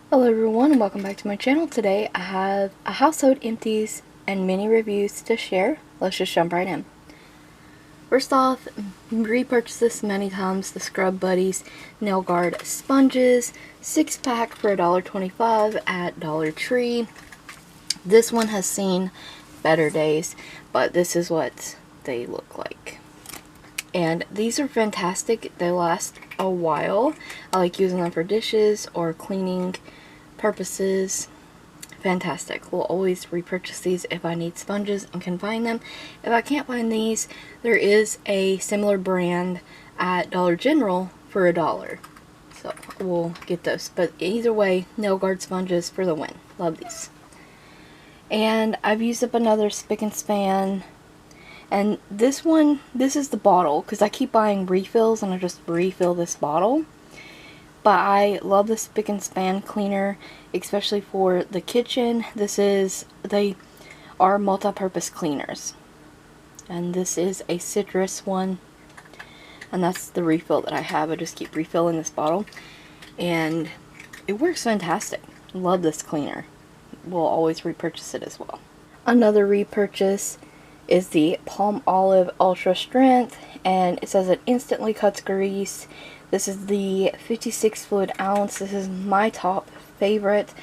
Hello everyone and welcome back to my channel. Today I have a household empties and mini reviews to share. Let's just jump right in. First off, repurchased this many times, the Scrub Buddies Nail Guard Sponges, 6-pack for $1.25 at DollarTree. This one has seen better days, but this is what they look like. And these are fantastic. They last a while. I like using them for dishes or cleaning purposes. Fantastic. We'll always repurchase these if I need sponges and can find them. If I can't find these, there is a similar brand at Dollar General for $1. So we'll get those. But either way, nail guard sponges for the win. Love these. And I've used up another spick and span. And this one, this is the bottle, because I keep buying refills and I just refill this bottle. But I love the spick and span cleaner, especially for the kitchen. They are multi-purpose cleaners. And this is a citrus one. And that's the refill that I have. I just keep refilling this bottle. And it works fantastic. Love this cleaner. We'll always repurchase it as well. Another repurchase is the Palmolive Ultra Strength, and it says it instantly cuts grease. This is the 56 fluid ounce. This is my top favorite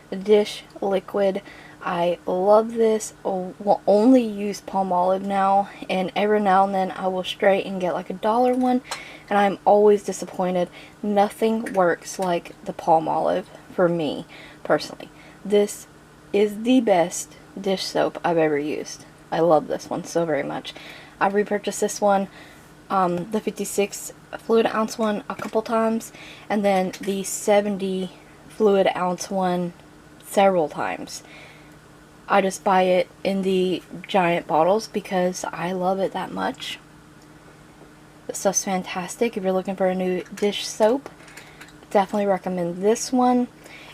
dish liquid. I love this. Will only use Palmolive now, and every now and then I will stray and get like $1 one, and I'm always disappointed. Nothing works like the Palmolive for me personally. This is the best dish soap I've ever used. I love this one so very much. I've repurchased this one, the 56 fluid ounce one, a couple times, and then the 70 fluid ounce one several times. I just buy it in the giant bottles because I love it that much. This stuff's fantastic. If you're looking for a new dish soap, definitely recommend this one.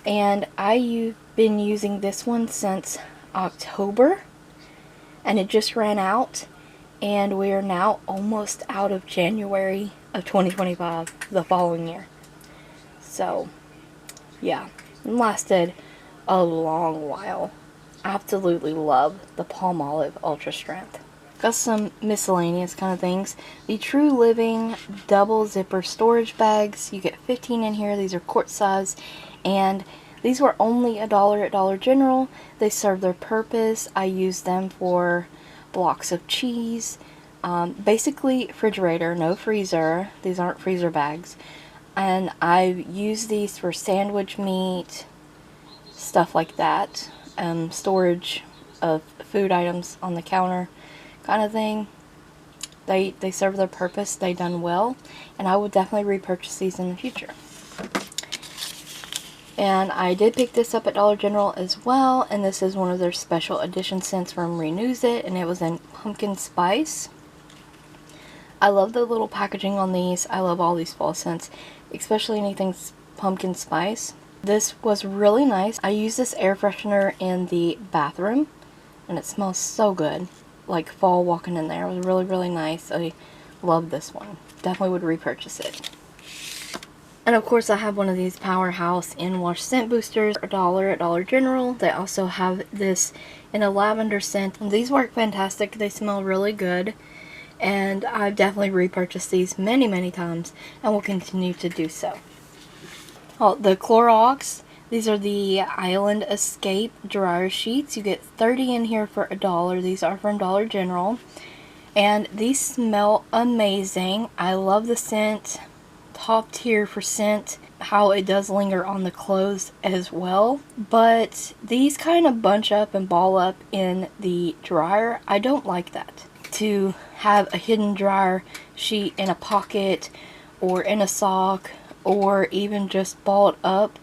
And I've been using this one since October. And it just ran out, and we are now almost out of January of 2025, the following year. So, yeah, it lasted a long while. Absolutely love the Palmolive Ultra Strength. Got some miscellaneous kind of things. The True Living double zipper storage bags. You get 15 in here. These are quart size, and these were only $1 at Dollar General. They serve their purpose. I use them for blocks of cheese. Basically refrigerator, no freezer. These aren't freezer bags. And I use these for sandwich meat, stuff like that. Storage of food items on the counter kind of thing. They serve their purpose. They done well. And I would definitely repurchase these in the future. And I did pick this up at Dollar General as well, and this is one of their special edition scents from Renews It, and it was in pumpkin spice. I love the little packaging on these. I love all these fall scents, especially anything pumpkin spice. This was really nice. I use this air freshener in the bathroom, and it smells so good. Like fall walking in there. It was really, really nice. I love this one. Definitely would repurchase it. And of course I have one of these Powerhouse in-wash scent boosters, $1 at Dollar General. They also have this in a lavender scent. And these work fantastic. They smell really good. And I've definitely repurchased these many, many times and will continue to do so. Oh, the Clorox. These are the Island Escape dryer sheets. You get 30 in here for $1. These are from Dollar General. And these smell amazing. I love the scent. Top tier for scent, how it does linger on the clothes as well, but these kind of bunch up and ball up in the dryer. I don't like that. To have a hidden dryer sheet in a pocket or in a sock or even just balled up,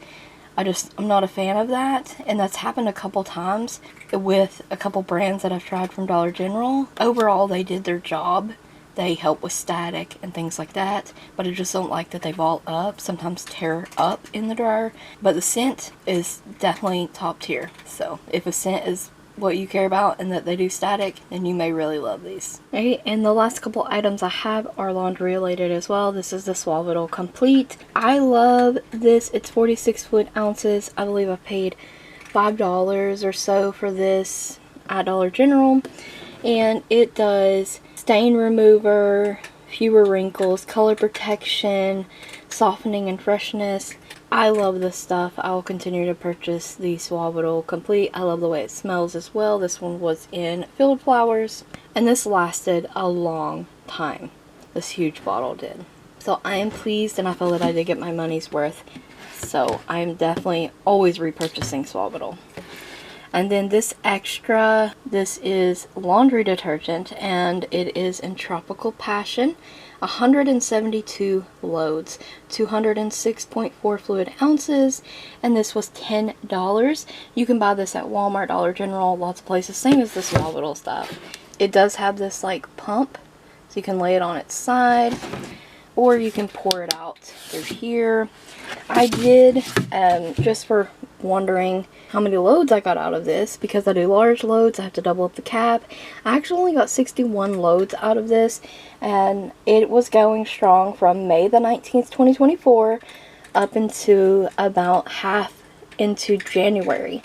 I'm not a fan of that, and that's happened a couple times with a couple brands that I've tried from Dollar General. Overall, they did their job. They help with static and things like that, but I just don't like that they ball up, sometimes tear up in the dryer. But the scent is definitely top tier. So if a scent is what you care about and that they do static, then you may really love these. Okay, and the last couple items I have are laundry related as well. This is the Suavital Complete. I love this. It's 46 fluid ounces. I believe I paid $5 or so for this at Dollar General, and it does stain remover, fewer wrinkles, color protection, softening and freshness. I love this stuff. I will continue to purchase the Suavital Complete. I love the way it smells as well. This one was in Field Flowers, and this lasted a long time. This huge bottle did. So I am pleased, and I feel that I did get my money's worth. So I'm definitely always repurchasing Suavital. And then this extra, this is laundry detergent, and it is in Tropical Passion. 172 loads, 206.4 fluid ounces, and this was $10. You can buy this at Walmart, Dollar General, lots of places, same as the Suavital stuff. It does have this like pump, so you can lay it on its side, or you can pour it out through here. I did, just for wondering how many loads I got out of this, because I do large loads, I have to double up the cap. I actually only got 61 loads out of this, and it was going strong from May the 19th, 2024 up into about half into January.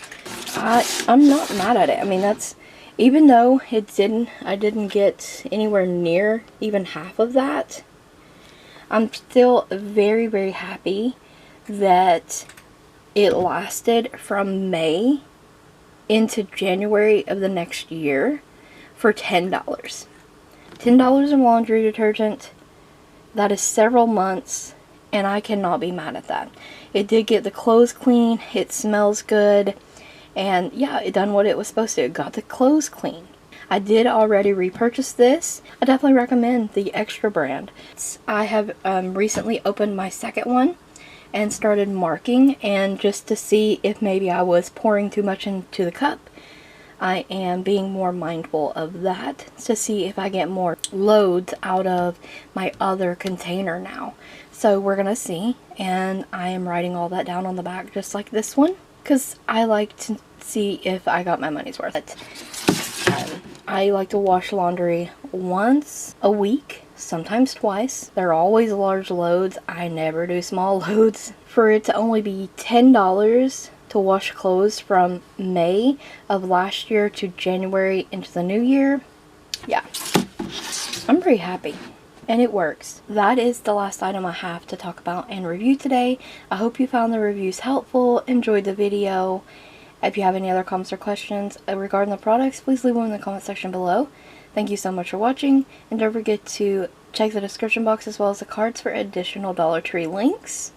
I'm not mad at it. I mean, that's, even though I didn't get anywhere near even half of that, I'm still very, very happy that it lasted from May into January of the next year for $10. $10 in laundry detergent, that is several months, and I cannot be mad at that. It did get the clothes clean, it smells good, and yeah, it done what it was supposed to. It got the clothes clean. I did already repurchase this. I definitely recommend the Extra brand. I have recently opened my second one and started marking, and just to see if maybe I was pouring too much into the cup. I am being more mindful of that to see if I get more loads out of my other container now. So we're gonna see, and I am writing all that down on the back just like this one, because I like to see if I got my money's worth. I like to wash laundry once a week, sometimes twice. They're always large loads. I never do small loads. For it to only be $10 to wash clothes from May of last year to January into the new year, yeah, I'm pretty happy. And it works. That is the last item I have to talk about and review today. I hope you found the reviews helpful, enjoyed the video. If you have any other comments or questions regarding the products, please leave them in the comment section below. Thank you so much for watching, and don't forget to check the description box as well as the cards for additional Dollar Tree links.